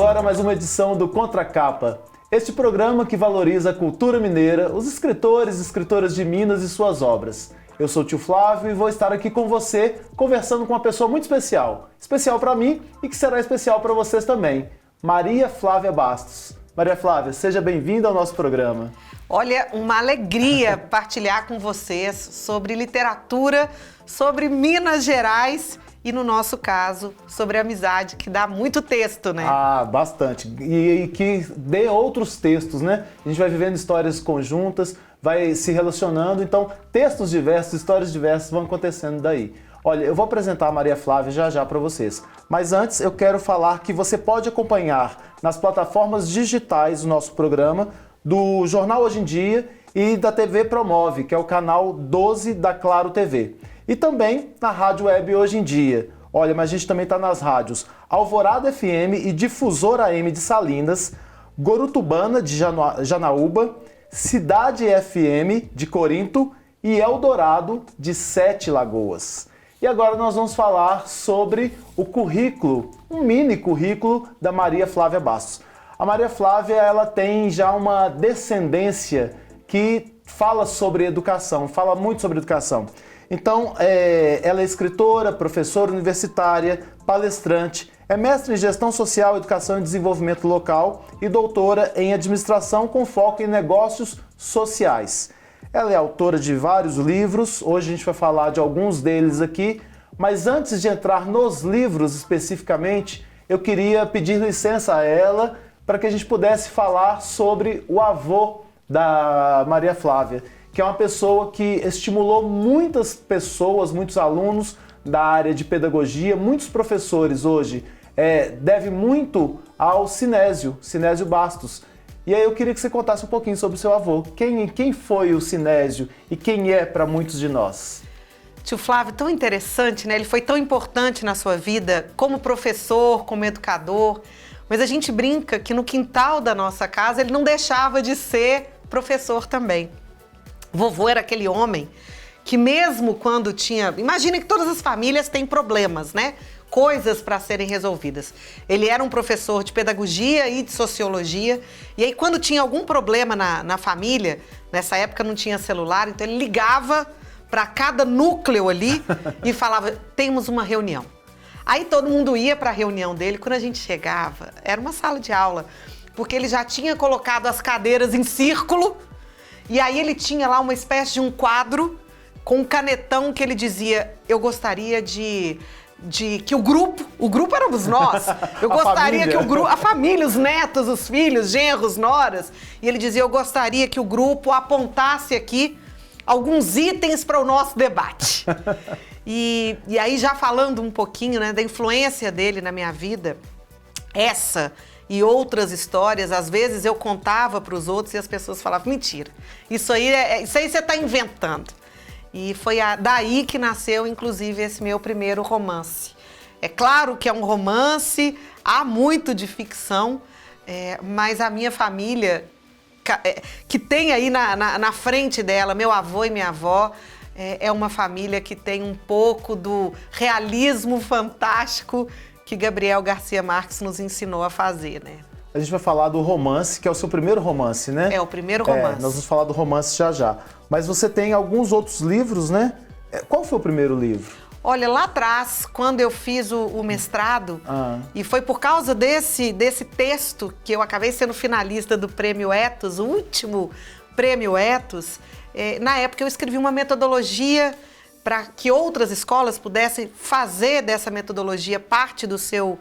agora mais uma edição do Contracapa. Este programa que valoriza a cultura mineira, os escritores e escritoras de Minas e suas obras. Eu sou o tio Flávio e vou estar aqui com você, conversando com uma pessoa muito especial. Especial para mim e que será especial para vocês também. Maria Flávia Bastos. Maria Flávia, seja bem-vinda ao nosso programa. Olha, uma alegria partilhar com vocês sobre literatura, sobre Minas Gerais e, no nosso caso, sobre amizade, que dá muito texto, né? Ah, bastante. E que dê outros textos, né? A gente vai vivendo histórias conjuntas, vai se relacionando, então textos diversos, histórias diversas vão acontecendo daí. Olha, eu vou apresentar a Maria Flávia já para vocês. Mas antes eu quero falar que você pode acompanhar nas plataformas digitais o nosso programa, do Jornal Hoje em Dia e da TV Promove, que é o canal 12 da Claro TV. E também na Rádio Web Hoje em Dia. Olha, mas a gente também está nas rádios Alvorada FM e Difusora AM de Salinas, Gorutubana de Janaúba, Cidade FM de Corinto e Eldorado de Sete Lagoas. E agora nós vamos falar sobre o currículo, um mini currículo da Maria Flávia Bastos. A Maria Flávia, ela tem já uma descendência que fala sobre educação, fala muito sobre educação. Então, ela é escritora, professora universitária, palestrante, é mestre em Gestão Social, Educação e Desenvolvimento Local e doutora em Administração com foco em Negócios Sociais. Ela é autora de vários livros, hoje a gente vai falar de alguns deles aqui, mas antes de entrar nos livros especificamente, eu queria pedir licença a ela para que a gente pudesse falar sobre o avô da Maria Flávia, que é uma pessoa que estimulou muitas pessoas, muitos alunos da área de pedagogia, muitos professores hoje, deve muito ao Sinésio Bastos. E aí eu queria que você contasse um pouquinho sobre o seu avô. Quem foi o Sinésio e quem é para muitos de nós? Tio Flávio, tão interessante, né? Ele foi tão importante na sua vida como professor, como educador. Mas a gente brinca que no quintal da nossa casa ele não deixava de ser professor também. Vovô era aquele homem que mesmo quando tinha... Imagina que todas as famílias têm problemas, né? Coisas para serem resolvidas. Ele era um professor de pedagogia e de sociologia. E aí quando tinha algum problema na família, nessa época não tinha celular, então ele ligava para cada núcleo ali e falava, temos uma reunião. Aí todo mundo ia para a reunião dele, quando a gente chegava, era uma sala de aula, porque ele já tinha colocado as cadeiras em círculo, e aí ele tinha lá uma espécie de um quadro com um canetão que ele dizia, eu gostaria de que o grupo éramos nós, eu gostaria que o grupo, a família, os netos, os filhos, genros, noras, e ele dizia, eu gostaria que o grupo apontasse aqui alguns itens para o nosso debate. E aí já falando um pouquinho, né, da influência dele na minha vida, essa e outras histórias, às vezes eu contava para os outros e as pessoas falavam, mentira, isso aí você está inventando. E foi daí que nasceu, inclusive, esse meu primeiro romance. É claro que é um romance, há muito de ficção, mas a minha família, que tem aí na frente dela, meu avô e minha avó, é uma família que tem um pouco do realismo fantástico que Gabriel Garcia Marques nos ensinou a fazer, né? A gente vai falar do romance, que é o seu primeiro romance, né? É o primeiro romance. Nós vamos falar do romance já. Mas você tem alguns outros livros, né? Qual foi o primeiro livro? Olha, lá atrás, quando eu fiz o mestrado, e foi por causa desse texto que eu acabei sendo finalista do Prêmio Etos, o último Prêmio Etos, na época eu escrevi uma metodologia para que outras escolas pudessem fazer dessa metodologia parte do seu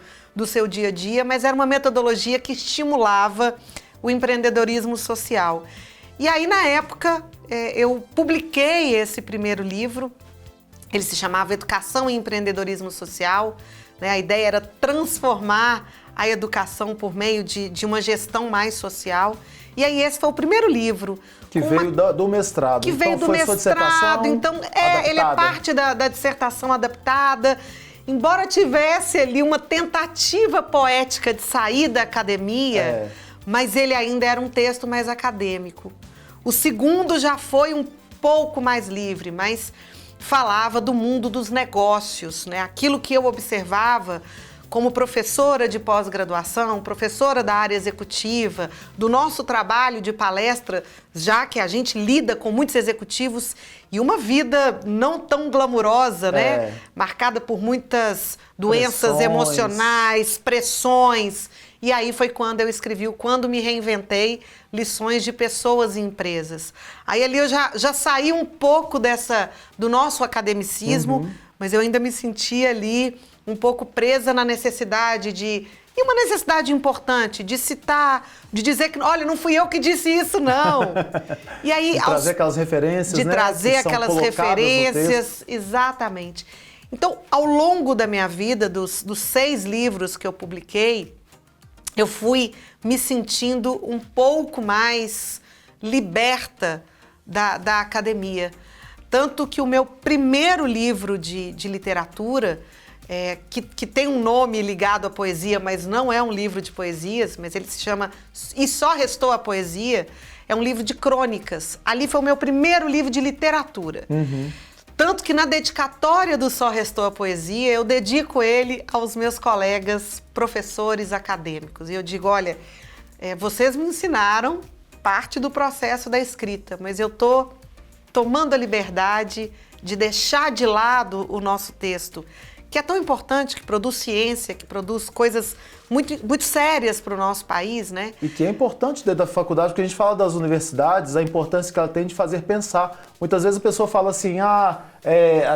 dia a dia, mas era uma metodologia que estimulava o empreendedorismo social. E aí, na época, eu publiquei esse primeiro livro, ele se chamava Educação e Empreendedorismo Social, né? A ideia era transformar a educação por meio de uma gestão mais social. E aí esse foi o primeiro livro. Que veio do mestrado. Que veio do mestrado, então ele é parte da dissertação adaptada. Embora tivesse ali uma tentativa poética de sair da academia, mas ele ainda era um texto mais acadêmico. O segundo já foi um pouco mais livre, mas falava do mundo dos negócios, né? Aquilo que eu observava como professora de pós-graduação, professora da área executiva, do nosso trabalho de palestra, já que a gente lida com muitos executivos e uma vida não tão glamurosa, né? Marcada por muitas doenças emocionais, pressões. E aí foi quando eu escrevi o Quando Me Reinventei, lições de pessoas e empresas. Aí ali eu já saí um pouco do nosso academicismo, mas eu ainda me sentia ali um pouco presa na necessidade e uma necessidade importante de citar, de dizer que, olha, não fui eu que disse isso, não. E aí, de trazer aquelas referências, de trazer aquelas referências, exatamente. Então, ao longo da minha vida, dos 6 livros que eu publiquei, eu fui me sentindo um pouco mais liberta da academia. Tanto que o meu primeiro livro de literatura, que tem um nome ligado à poesia, mas não é um livro de poesias, mas ele se chama E Só Restou a Poesia, é um livro de crônicas. Ali foi o meu primeiro livro de literatura. Tanto que na dedicatória do Só Restou a Poesia, eu dedico ele aos meus colegas professores acadêmicos. E eu digo, olha, vocês me ensinaram parte do processo da escrita, mas eu estou tomando a liberdade de deixar de lado o nosso texto, que é tão importante, que produz ciência, que produz coisas muito, muito sérias para o nosso país, né? E que é importante dentro da faculdade, porque a gente fala das universidades, a importância que ela tem de fazer pensar. Muitas vezes a pessoa fala assim,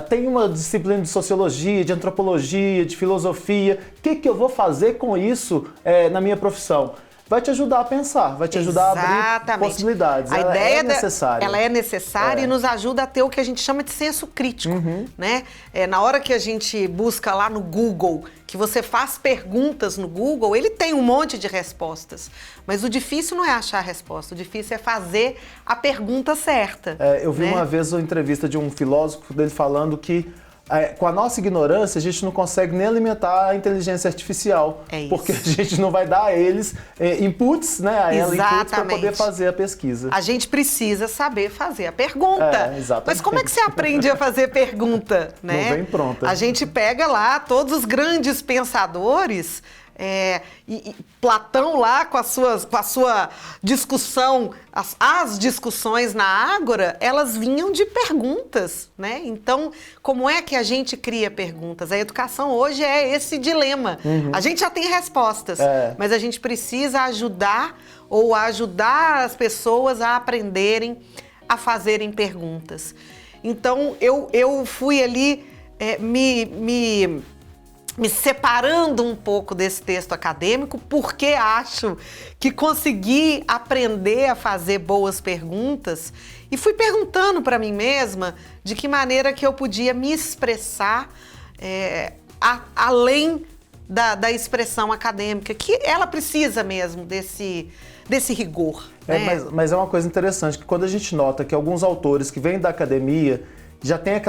tem uma disciplina de sociologia, de antropologia, de filosofia, o que eu vou fazer com isso na minha profissão? Vai te ajudar a pensar, vai te ajudar a abrir possibilidades. A ideia é necessária. Ela é necessária e nos ajuda a ter o que a gente chama de senso crítico, né? Na hora que a gente busca lá no Google, que você faz perguntas no Google, ele tem um monte de respostas. Mas o difícil não é achar a resposta, o difícil é fazer a pergunta certa. Eu vi uma vez uma entrevista de um filósofo dele falando que com a nossa ignorância, a gente não consegue nem alimentar a inteligência artificial. Porque a gente não vai dar a eles inputs, né? A ela inputs para poder fazer a pesquisa. A gente precisa saber fazer a pergunta. Exatamente. Mas como é que você aprende a fazer pergunta, né? Não vem pronta. A gente pega lá todos os grandes pensadores, e Platão lá com a sua discussão, as discussões na Ágora, elas vinham de perguntas, né? Então, como é que a gente cria perguntas? A educação hoje é esse dilema. A gente já tem respostas, mas a gente precisa ajudar as pessoas a aprenderem a fazerem perguntas. Então, eu fui ali me separando um pouco desse texto acadêmico, porque acho que consegui aprender a fazer boas perguntas e fui perguntando para mim mesma de que maneira que eu podia me expressar além da expressão acadêmica, que ela precisa mesmo desse rigor. Né? Mas é uma coisa interessante, que quando a gente nota que alguns autores que vêm da academia já tem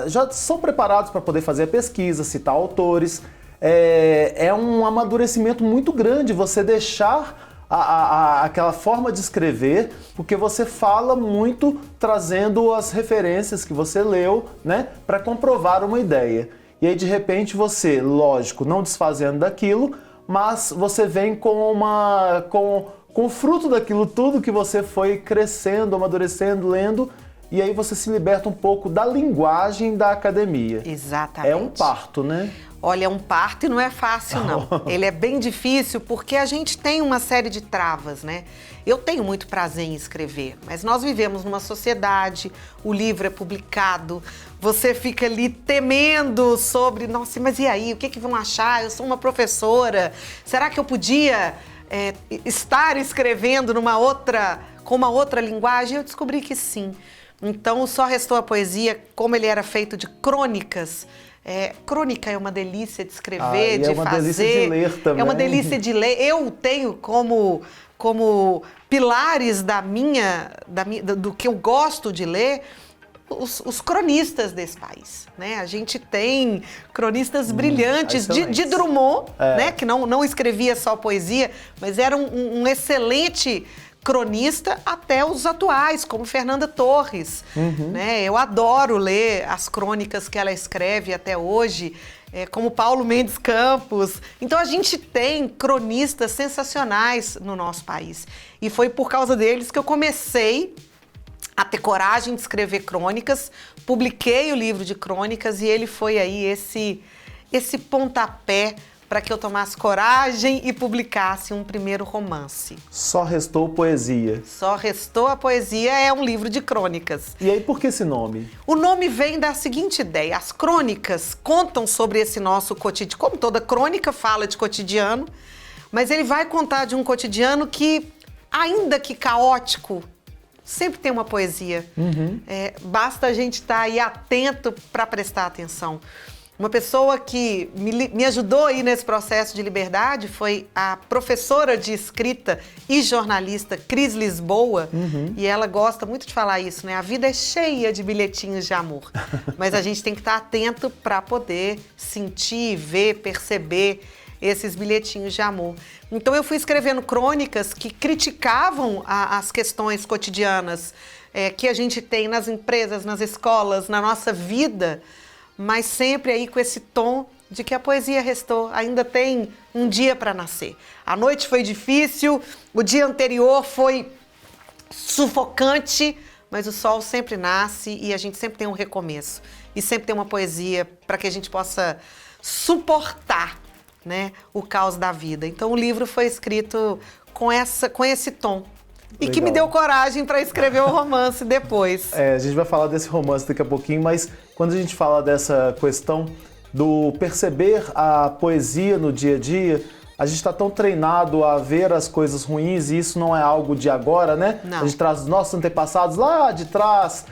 já são preparados para poder fazer a pesquisa, citar autores. É um amadurecimento muito grande você deixar aquela forma de escrever, porque você fala muito trazendo as referências que você leu, né, para comprovar uma ideia. E aí, de repente, você, lógico, não desfazendo daquilo, mas você vem com o fruto daquilo tudo que você foi crescendo, amadurecendo, lendo. E aí você se liberta um pouco da linguagem da academia. Exatamente. É um parto, né? Olha, é um parto e não é fácil, não. Ele é bem difícil porque a gente tem uma série de travas, né? Eu tenho muito prazer em escrever, mas nós vivemos numa sociedade, o livro é publicado, você fica ali temendo sobre, nossa, mas e aí, o que vão achar? Eu sou uma professora, será que eu podia estar escrevendo com uma outra linguagem? Eu descobri que sim. Então, Só Restou a Poesia, como ele era feito de crônicas, crônica é uma delícia de escrever, de fazer. É uma delícia de ler também. É uma delícia de ler. Eu tenho como pilares do que eu gosto de ler, os cronistas desse país, né? A gente tem cronistas brilhantes de Drummond, né? Que não escrevia só poesia, mas era um excelente cronista, até os atuais, como Fernanda Torres. Né? Eu adoro ler as crônicas que ela escreve até hoje. como Paulo Mendes Campos. Então a gente tem cronistas sensacionais no nosso país. E foi por causa deles que eu comecei a ter coragem de escrever crônicas, publiquei o livro de crônicas e ele foi aí esse pontapé para que eu tomasse coragem e publicasse um primeiro romance. Só Restou Poesia. Só Restou a Poesia é um livro de crônicas. E aí, por que esse nome? O nome vem da seguinte ideia: as crônicas contam sobre esse nosso cotidiano, como toda crônica fala de cotidiano, mas ele vai contar de um cotidiano que, ainda que caótico, sempre tem uma poesia. Basta a gente estar aí atento para prestar atenção. Uma pessoa que me ajudou aí nesse processo de liberdade foi a professora de escrita e jornalista Cris Lisboa. E ela gosta muito de falar isso, né? A vida é cheia de bilhetinhos de amor. Mas a gente tem que estar atento para poder sentir, ver, perceber esses bilhetinhos de amor. Então eu fui escrevendo crônicas que criticavam as questões cotidianas que a gente tem nas empresas, nas escolas, na nossa vida, mas sempre aí com esse tom de que a poesia restou, ainda tem um dia para nascer. A noite foi difícil, o dia anterior foi sufocante, mas o sol sempre nasce e a gente sempre tem um recomeço. E sempre tem uma poesia para que a gente possa suportar, né, o caos da vida. Então o livro foi escrito com esse tom. E que me deu coragem para escrever o romance depois. A gente vai falar desse romance daqui a pouquinho, mas quando a gente fala dessa questão do perceber a poesia no dia a dia, a gente está tão treinado a ver as coisas ruins e isso não é algo de agora, né? Não. A gente traz os nossos antepassados lá de trás,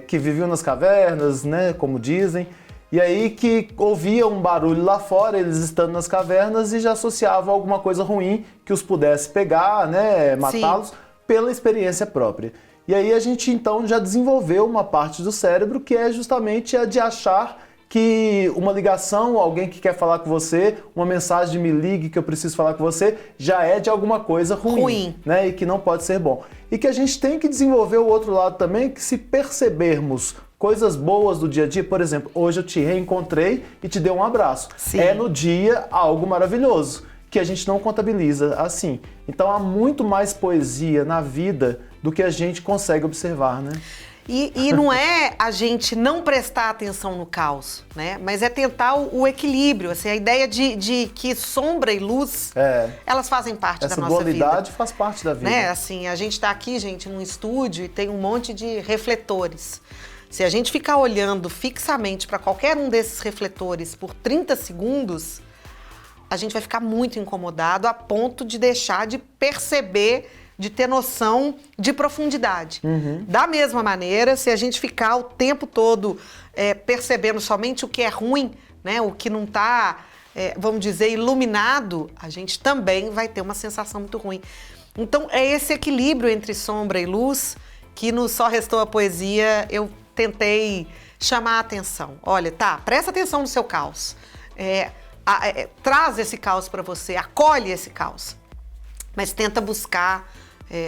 que viviam nas cavernas, né, como dizem, e aí que ouvia um barulho lá fora, eles estando nas cavernas, e já associavam alguma coisa ruim que os pudesse pegar, né, matá-los, pela experiência própria. E aí a gente então já desenvolveu uma parte do cérebro que é justamente a de achar que uma ligação, alguém que quer falar com você, uma mensagem de me ligue que eu preciso falar com você, já é de alguma coisa ruim, né, e que não pode ser bom. E que a gente tem que desenvolver o outro lado também, que se percebermos coisas boas do dia a dia, por exemplo, hoje eu te reencontrei e te dei um abraço. Sim. É no dia algo maravilhoso, que a gente não contabiliza assim. Então há muito mais poesia na vida do que a gente consegue observar, né? E não é a gente não prestar atenção no caos, né? Mas é tentar o equilíbrio, assim, a ideia de que sombra e luz, elas fazem parte da nossa vida. Essa dualidade faz parte da vida. Né? Assim, a gente está aqui, gente, num estúdio e tem um monte de refletores. Se a gente ficar olhando fixamente para qualquer um desses refletores por 30 segundos, a gente vai ficar muito incomodado a ponto de deixar de perceber, de ter noção de profundidade. Da mesma maneira, se a gente ficar o tempo todo percebendo somente o que é ruim, né, o que não está, vamos dizer, iluminado, a gente também vai ter uma sensação muito ruim. Então, é esse equilíbrio entre sombra e luz que no Só Restou a Poesia eu tentei chamar a atenção. Olha, presta atenção no seu caos. Traz esse caos para você, acolhe esse caos. Mas tenta buscar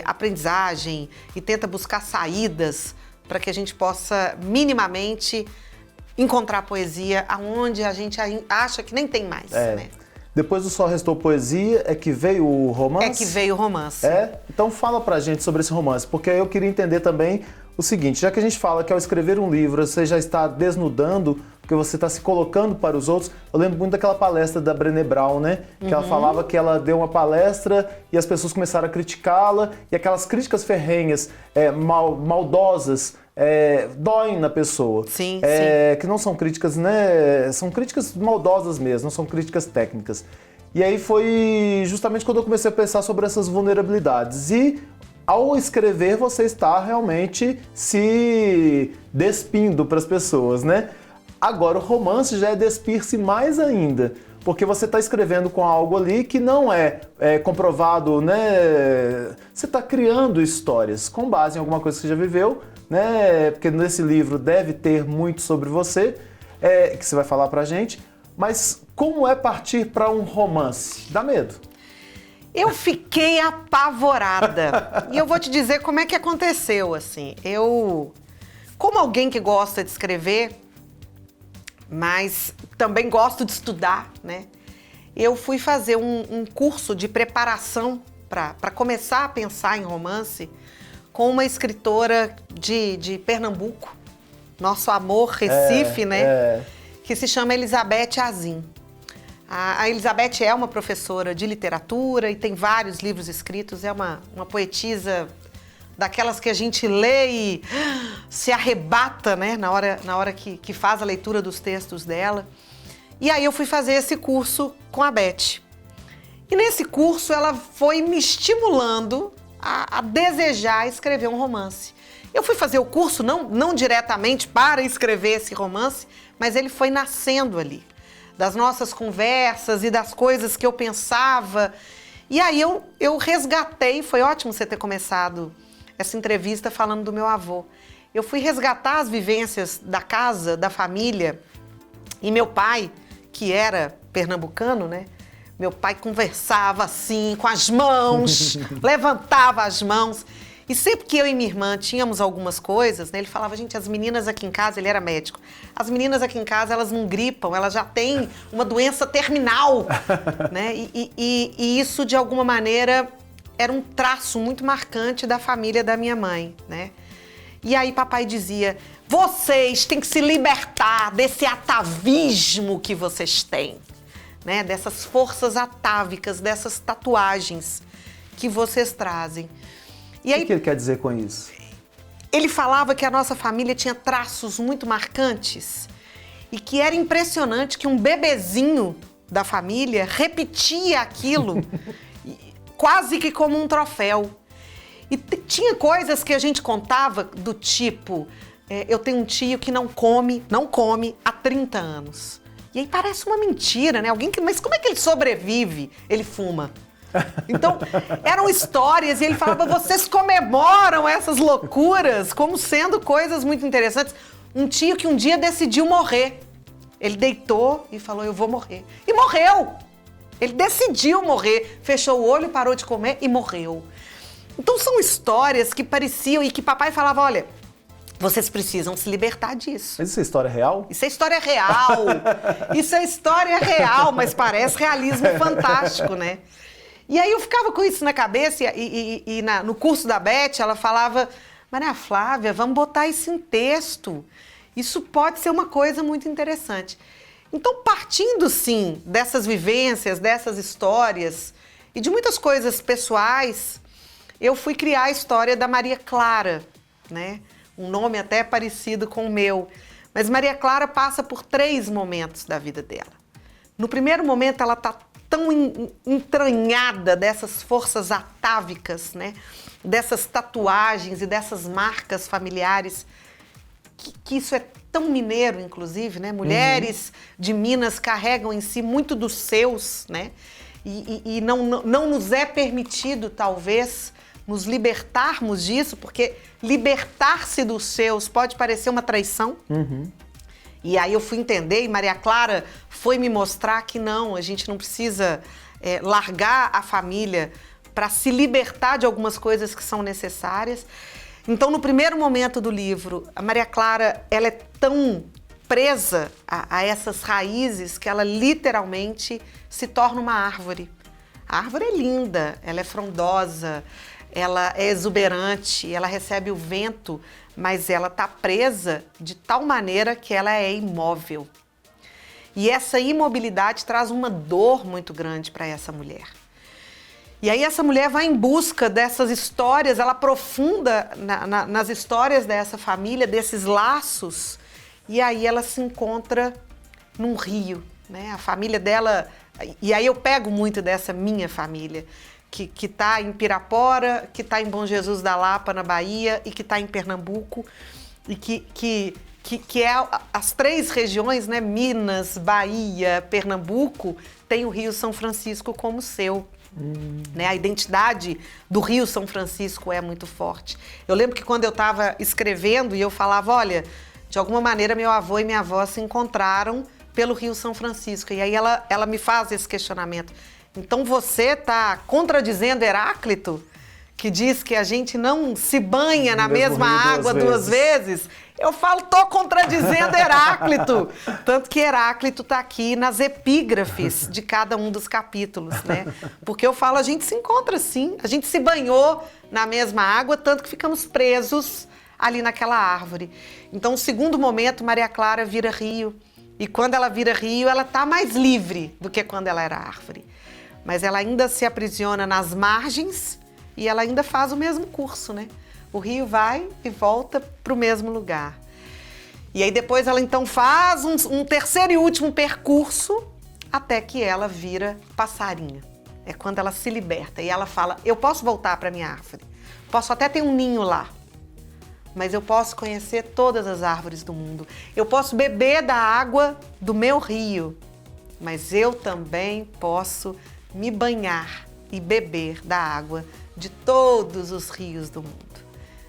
aprendizagem e tenta buscar saídas para que a gente possa minimamente encontrar poesia aonde a gente acha que nem tem mais, né? Depois do Só Restou Poesia é que veio o romance? É que veio o romance. Então fala pra gente sobre esse romance, porque eu queria entender também o seguinte, já que a gente fala que ao escrever um livro você já está desnudando, porque você está se colocando para os outros, eu lembro muito daquela palestra da Brené Brown, né? Que ela falava que ela deu uma palestra e as pessoas começaram a criticá-la, e aquelas críticas ferrenhas, maldosas, doem na pessoa. Sim. Que não são críticas, né? São críticas maldosas mesmo, não são críticas técnicas. E aí foi justamente quando eu comecei a pensar sobre essas vulnerabilidades. E ao escrever, você está realmente se despindo para as pessoas, né? Agora, o romance já é despir-se mais ainda, porque você está escrevendo com algo ali que não é comprovado, né? Você está criando histórias com base em alguma coisa que você já viveu, né? Porque nesse livro deve ter muito sobre você, que você vai falar pra gente. Mas como é partir para um romance? Dá medo? Eu fiquei apavorada. E eu vou te dizer como é que aconteceu, assim. Como alguém que gosta de escrever, mas também gosto de estudar, né? Eu fui fazer um curso de preparação para começar a pensar em romance com uma escritora de Pernambuco, nosso amor Recife, né? Que se chama Elizabeth Azim. A Elizabeth é uma professora de literatura e tem vários livros escritos, é uma poetisa daquelas que a gente lê e se arrebata, né, na hora que faz a leitura dos textos dela. E aí eu fui fazer esse curso com a Beth. E nesse curso ela foi me estimulando a desejar escrever um romance. Eu fui fazer o curso não diretamente para escrever esse romance, mas ele foi nascendo ali, das nossas conversas e das coisas que eu pensava. E aí eu resgatei, foi ótimo você ter começado essa entrevista falando do meu avô. Eu fui resgatar as vivências da casa, da família, e meu pai, que era pernambucano, né? Meu pai conversava assim, com as mãos, levantava as mãos. E sempre que eu e minha irmã tínhamos algumas coisas, né, ele falava, gente, as meninas aqui em casa, ele era médico, as meninas aqui em casa, elas não gripam, elas já têm uma doença terminal, né? E isso, de alguma maneira, era um traço muito marcante da família da minha mãe, né? E aí papai dizia, vocês têm que se libertar desse atavismo que vocês têm, né? Dessas forças atávicas, dessas tatuagens que vocês trazem. E aí, o que ele quer dizer com isso? Ele falava que a nossa família tinha traços muito marcantes e que era impressionante que um bebezinho da família repetia aquilo quase que como um troféu. E tinha coisas que a gente contava do tipo, eu tenho um tio que não come há 30 anos. E aí parece uma mentira, né? Mas como é que ele sobrevive? Ele fuma. Então, eram histórias e ele falava, vocês comemoram essas loucuras como sendo coisas muito interessantes. Um tio que um dia decidiu morrer. Ele deitou e falou, eu vou morrer. E morreu! Ele decidiu morrer, fechou o olho, parou de comer e morreu. Então, são histórias que pareciam e que papai falava, olha, vocês precisam se libertar disso. Mas isso é história real? Isso é história real. Isso é história real, mas parece realismo fantástico, né? E aí eu ficava com isso na cabeça e no curso da Beth ela falava, Maria Flávia, vamos botar isso em texto. Isso pode ser uma coisa muito interessante. Então, partindo sim dessas vivências, dessas histórias e de muitas coisas pessoais, eu fui criar a história da Maria Clara, né? Um nome até parecido com o meu. Mas Maria Clara passa por 3 momentos da vida dela. No primeiro momento ela está tão entranhada dessas forças atávicas, né? Dessas tatuagens e dessas marcas familiares, que isso é tão mineiro, inclusive, né? Mulheres de Minas carregam em si muito dos seus, né? E não nos é permitido, talvez, nos libertarmos disso, porque libertar-se dos seus pode parecer uma traição. E aí eu fui entender e Maria Clara foi me mostrar que não, a gente não precisa largar a família para se libertar de algumas coisas que são necessárias. Então, no primeiro momento do livro, a Maria Clara ela é tão presa a essas raízes que ela literalmente se torna uma árvore. A árvore é linda, ela é frondosa, ela é exuberante, ela recebe o vento, mas ela está presa de tal maneira que ela é imóvel. E essa imobilidade traz uma dor muito grande para essa mulher. E aí essa mulher vai em busca dessas histórias, ela aprofunda nas histórias dessa família, desses laços, e aí ela se encontra num rio, né? A família dela, e aí eu pego muito dessa minha família, que está em Pirapora, que está em Bom Jesus da Lapa, na Bahia, e que está em Pernambuco, e que é as 3 regiões, né? Minas, Bahia, Pernambuco, tem o Rio São Francisco como seu. Né? A identidade do Rio São Francisco é muito forte. Eu lembro que quando eu estava escrevendo e eu falava, olha, de alguma maneira meu avô e minha avó se encontraram pelo Rio São Francisco. E aí ela me faz esse questionamento. Então você está contradizendo Heráclito, que diz que a gente não se banha na mesma água 2 vezes? Eu falo, tô contradizendo Heráclito. Tanto que Heráclito tá aqui nas epígrafes de cada um dos capítulos, né? Porque eu falo, a gente se encontra sim, a gente se banhou na mesma água, tanto que ficamos presos ali naquela árvore. Então, o segundo momento, Maria Clara vira rio. E quando ela vira rio, ela tá mais livre do que quando ela era árvore. Mas ela ainda se aprisiona nas margens e ela ainda faz o mesmo curso, né? O rio vai e volta para o mesmo lugar. E aí depois ela então faz um terceiro e último percurso até que ela vira passarinho. É quando ela se liberta e ela fala, eu posso voltar para minha árvore, posso até ter um ninho lá, mas eu posso conhecer todas as árvores do mundo. Eu posso beber da água do meu rio, mas eu também posso me banhar e beber da água de todos os rios do mundo.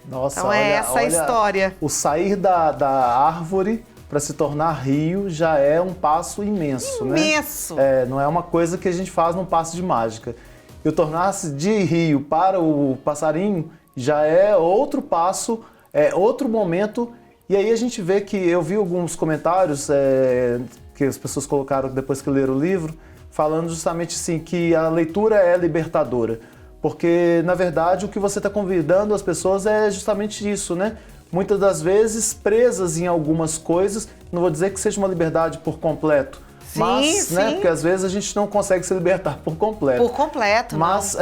Nossa, então é essa a história. O sair da árvore para se tornar rio já é um passo imenso, né? Imenso! Não é uma coisa que a gente faz num passo de mágica. E o tornar-se de rio para o passarinho já é outro passo, é outro momento. E aí a gente vê que eu vi alguns comentários que as pessoas colocaram depois que leram o livro, falando justamente assim que a leitura é libertadora. Porque, na verdade, o que você está convidando as pessoas é justamente isso, né? Muitas das vezes presas em algumas coisas, não vou dizer que seja uma liberdade por completo, sim, mas, sim. né? Porque às vezes a gente não consegue se libertar por completo. Por completo, mas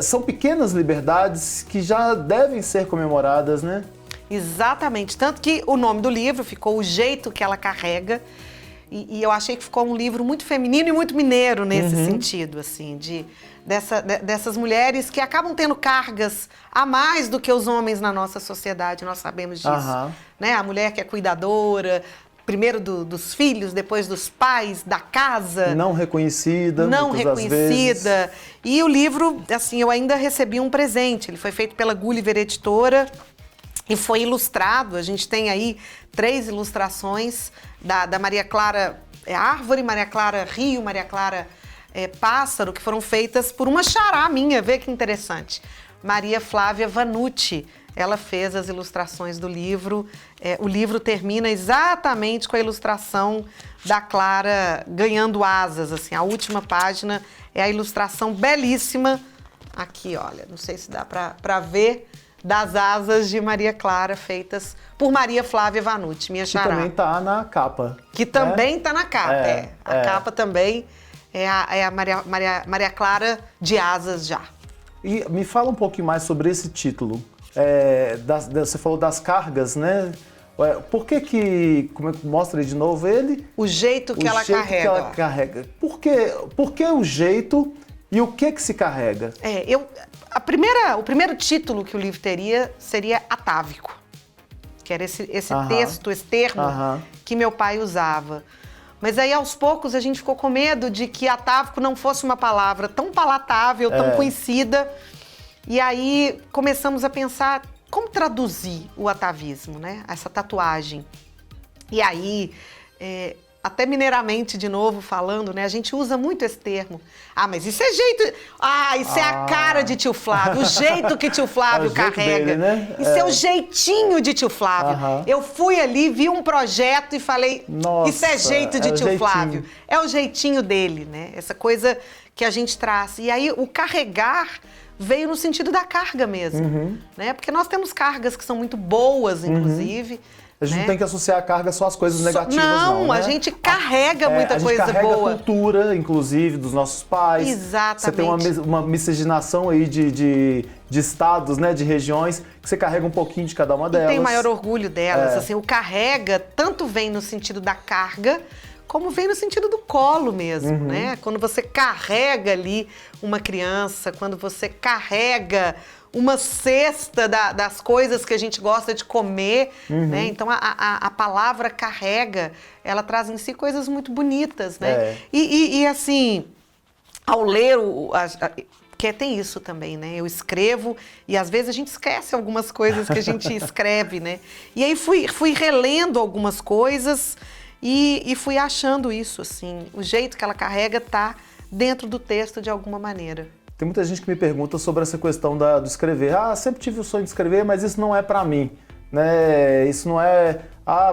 são pequenas liberdades que já devem ser comemoradas, né? Exatamente. Tanto que o nome do livro ficou O Jeito que Ela Carrega. E eu achei que ficou um livro muito feminino e muito mineiro nesse sentido, assim, dessas mulheres que acabam tendo cargas a mais do que os homens na nossa sociedade, nós sabemos disso. Né? A mulher que é cuidadora, primeiro dos filhos, depois dos pais, da casa. Não reconhecida, muitas das vezes. E o livro, assim, eu ainda recebi um presente, ele foi feito pela Gulliver Editora, e foi ilustrado. A gente tem aí 3 ilustrações da Maria Clara Árvore, Maria Clara Rio, Maria Clara Pássaro, que foram feitas por uma xará minha, vê que interessante. Maria Flávia Vanucci, ela fez as ilustrações do livro. O livro termina exatamente com a ilustração da Clara ganhando asas, assim, a última página é a ilustração belíssima, aqui, olha, não sei se dá para ver, das asas de Maria Clara, feitas por Maria Flávia Vanucci, minha xará. Que também está na capa. Que também está na capa, A capa também é a Maria Clara de asas já. E me fala um pouquinho mais sobre esse título. Você falou das cargas, né? Por que mostra aí de novo ele? O jeito que ela carrega. Por que o jeito e o que se carrega? O primeiro título que o livro teria seria atávico, que era esse texto, esse termo que meu pai usava. Mas aí, aos poucos, a gente ficou com medo de que atávico não fosse uma palavra tão palatável, tão conhecida. E aí, começamos a pensar como traduzir o atavismo, né? Essa tatuagem. E aí, até mineiramente, de novo, falando, né? A gente usa muito esse termo. Mas isso é jeito... isso é a cara de tio Flávio, o jeito que tio Flávio carrega. Dele, né? Isso é o jeitinho de tio Flávio. Eu fui ali, vi um projeto e falei, nossa, isso é jeito de tio Flávio. É o jeitinho dele, né? Essa coisa que a gente traz. E aí, o carregar veio no sentido da carga mesmo, né? Porque nós temos cargas que são muito boas, inclusive. A gente não tem que associar a carga só às coisas negativas, não, né? A gente carrega muita coisa boa. A gente carrega a cultura, inclusive, dos nossos pais. Exatamente. Você tem uma miscigenação aí de estados, né, de regiões, que você carrega um pouquinho de cada uma delas. E tem maior orgulho delas. Assim, o carrega tanto vem no sentido da carga, como vem no sentido do colo mesmo, né? Quando você carrega ali uma criança, quando você carrega uma cesta das coisas que a gente gosta de comer, né? Então a palavra carrega, ela traz em si coisas muito bonitas, né? E assim, ao ler porque tem isso também, né? Eu escrevo e às vezes a gente esquece algumas coisas que a gente escreve, né? E aí fui relendo algumas coisas e fui achando isso, assim, o jeito que ela carrega tá dentro do texto de alguma maneira. Tem muita gente que me pergunta sobre essa questão do escrever. Sempre tive o sonho de escrever, mas isso não é para mim. né? Isso não é,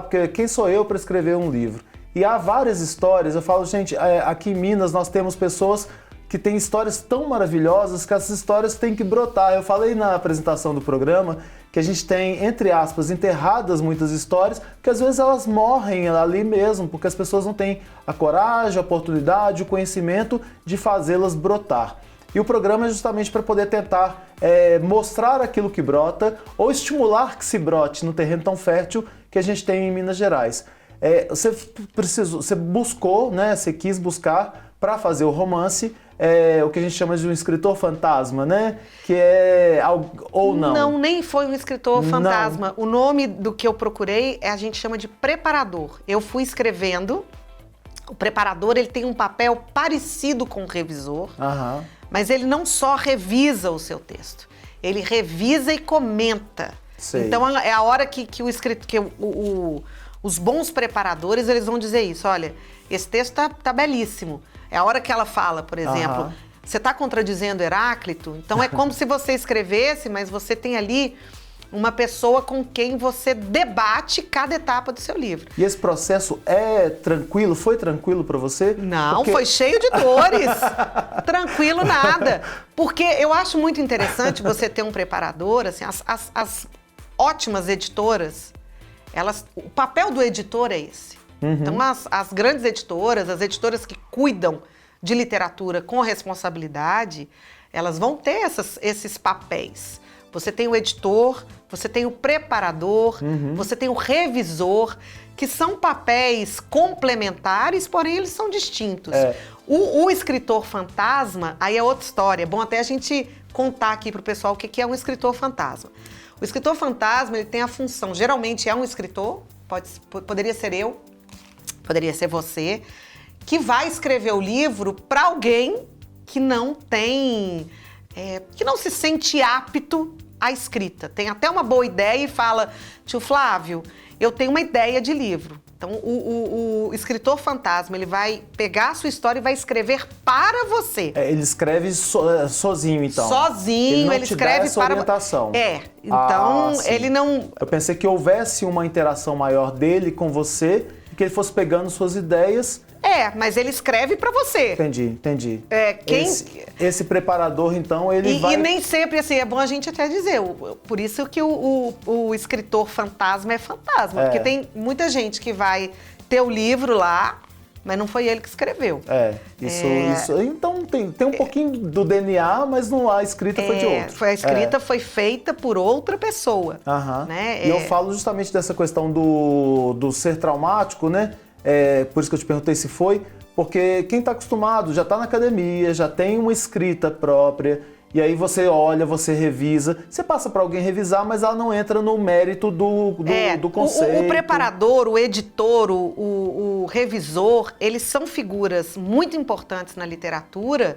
porque quem sou eu para escrever um livro? E há várias histórias, eu falo, gente, aqui em Minas nós temos pessoas que têm histórias tão maravilhosas que essas histórias têm que brotar. Eu falei na apresentação do programa que a gente tem, entre aspas, enterradas muitas histórias, que às vezes elas morrem ali mesmo, porque as pessoas não têm a coragem, a oportunidade, o conhecimento de fazê-las brotar. E o programa é justamente para poder tentar mostrar aquilo que brota ou estimular que se brote no terreno tão fértil que a gente tem em Minas Gerais. Você buscou, né? Você quis buscar para fazer o romance o que a gente chama de um escritor fantasma, né? Que é ou não? Não, nem foi um escritor fantasma. Não. O nome do que eu procurei a gente chama de preparador. Eu fui escrevendo. O preparador ele tem um papel parecido com o revisor, mas ele não só revisa o seu texto, ele revisa e comenta. Sei. Então é a hora que os bons preparadores eles vão dizer isso. Olha, esse texto tá belíssimo. É a hora que ela fala, por exemplo, você está contradizendo Heráclito, então é como se você escrevesse, mas você tem ali uma pessoa com quem você debate cada etapa do seu livro. E esse processo é tranquilo? Foi tranquilo para você? Não, foi cheio de dores. Tranquilo nada. Porque eu acho muito interessante você ter um preparador, assim, as ótimas editoras, o papel do editor é esse. Então, as grandes editoras, as editoras que cuidam de literatura com responsabilidade, elas vão ter esses papéis. Você tem o editor, você tem o preparador, você tem o revisor, que são papéis complementares, porém eles são distintos. O escritor fantasma, aí é outra história. É bom até a gente contar aqui para o pessoal o que é um escritor fantasma. O escritor fantasma, ele tem a função, geralmente é um escritor, poderia ser eu, poderia ser você, que vai escrever o livro para alguém que não tem, que não se sente apto à escrita. Tem até uma boa ideia e fala, tio Flávio, eu tenho uma ideia de livro. Então, o escritor fantasma, ele vai pegar a sua história e vai escrever para você. Ele escreve sozinho, então. Sozinho, ele escreve essa para... orientação. Então ele não... Eu pensei que houvesse uma interação maior dele com você, que ele fosse pegando suas ideias. Mas ele escreve para você. Entendi. Esse preparador, então, ele vai... E nem sempre, assim, é bom a gente até dizer, por isso que o escritor fantasma é fantasma, porque tem muita gente que vai ter o livro lá, mas não foi ele que escreveu. Isso. Então tem um pouquinho do DNA, mas a escrita foi de outro. A escrita foi feita por outra pessoa. Né? E eu falo justamente dessa questão do ser traumático, né? Por isso que eu te perguntei se foi, porque quem está acostumado já está na academia, já tem uma escrita própria, e aí você olha, você revisa, você passa para alguém revisar, mas ela não entra no mérito do conceito. O preparador, o editor, o revisor, eles são figuras muito importantes na literatura,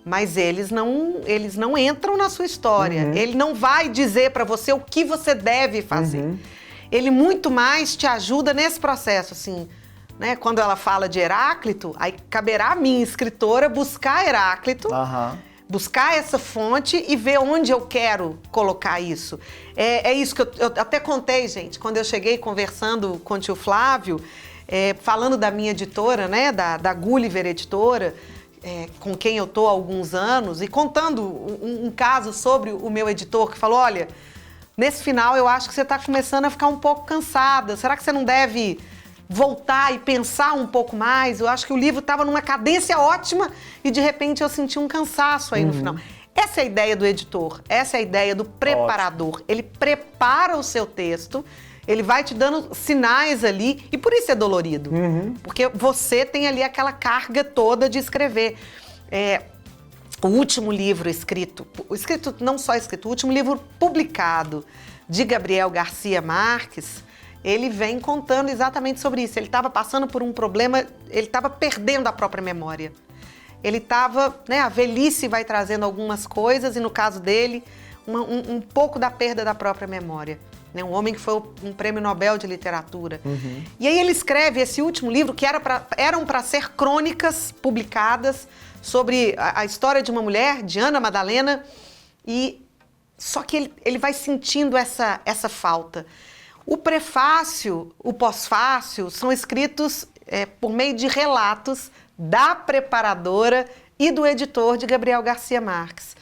mas eles não entram na sua história. Ele não vai dizer para você o que você deve fazer. Ele muito mais te ajuda nesse processo, assim, né? Quando ela fala de Heráclito, aí caberá a mim, escritora, buscar Heráclito, buscar essa fonte e ver onde eu quero colocar isso. É isso que eu até contei, gente, quando eu cheguei conversando com o tio Flávio, falando da minha editora, né, da Gulliver Editora, com quem eu tô há alguns anos, e contando um caso sobre o meu editor, que falou, olha, nesse final eu acho que você está começando a ficar um pouco cansada, será que você não deve voltar e pensar um pouco mais? Eu acho que o livro estava numa cadência ótima e de repente eu senti um cansaço aí no final. Essa é a ideia do editor, essa é a ideia do preparador. Ótimo. Ele prepara o seu texto, ele vai te dando sinais ali, e por isso é dolorido, porque você tem ali aquela carga toda de escrever. O último livro escrito, não só escrito, o último livro publicado de Gabriel Garcia Marques, ele vem contando exatamente sobre isso. Ele estava passando por um problema, ele estava perdendo a própria memória. Ele estava, né, a velhice vai trazendo algumas coisas, e no caso dele, um pouco da perda da própria memória. Né? Um homem que foi um prêmio Nobel de literatura. E aí ele escreve esse último livro, que eram para ser crônicas publicadas sobre a história de uma mulher, de Ana Madalena, só que ele vai sentindo essa falta. O prefácio, o pós-fácio são escritos por meio de relatos da preparadora e do editor de Gabriel Garcia Marques.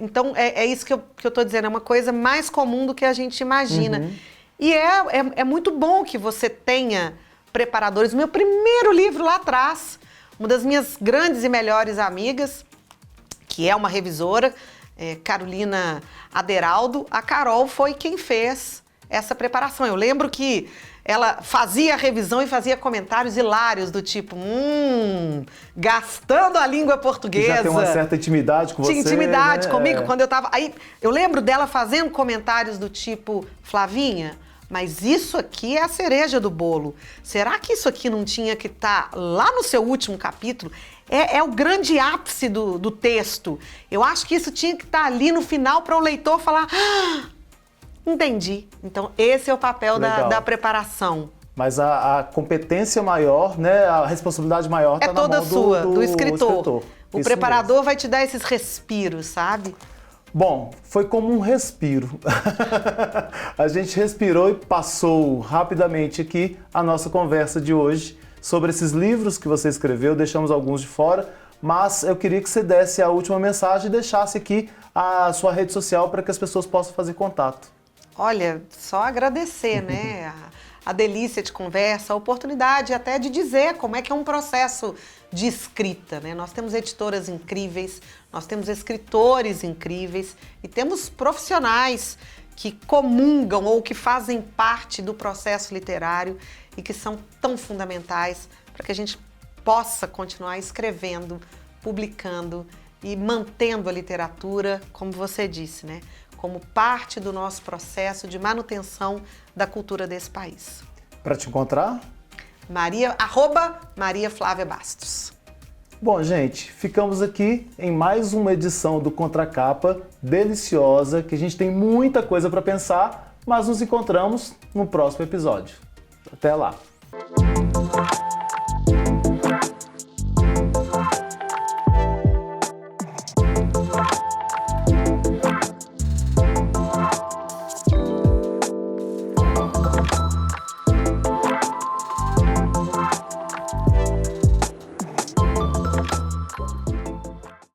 Então, é isso que eu estou dizendo, é uma coisa mais comum do que a gente imagina. Uhum. E é muito bom que você tenha preparadores. O meu primeiro livro lá atrás, uma das minhas grandes e melhores amigas, que é uma revisora, Carolina Aderaldo, a Carol foi quem fez essa preparação. Eu lembro que ela fazia a revisão e fazia comentários hilários do tipo, gastando a língua portuguesa. Já tem uma certa intimidade com você, tinha intimidade né? comigo quando eu tava... Aí eu lembro dela fazendo comentários do tipo, Flavinha, mas isso aqui é a cereja do bolo. Será que isso aqui não tinha que estar lá no seu último capítulo? É o grande ápice do texto. Eu acho que isso tinha que estar ali no final para o leitor falar... Entendi. Então, esse é o papel da preparação. Mas a competência maior, né, a responsabilidade maior está na mão do escritor. O Isso preparador mesmo. vai te dar esses respiros, sabe? Bom, foi como um respiro. A gente respirou e passou rapidamente aqui a nossa conversa de hoje sobre esses livros que você escreveu, deixamos alguns de fora, mas eu queria que você desse a última mensagem e deixasse aqui a sua rede social para que as pessoas possam fazer contato. Olha, só agradecer, né? A delícia de conversa, a oportunidade até de dizer como é que é um processo de escrita, né? Nós temos editoras incríveis, nós temos escritores incríveis e temos profissionais que comungam ou que fazem parte do processo literário e que são tão fundamentais para que a gente possa continuar escrevendo, publicando e mantendo a literatura, como você disse, né? Como parte do nosso processo de manutenção da cultura desse país. Para te encontrar? Maria Flávia Bastos. Bom, gente, ficamos aqui em mais uma edição do Contracapa, deliciosa, que a gente tem muita coisa para pensar, mas nos encontramos no próximo episódio. Até lá!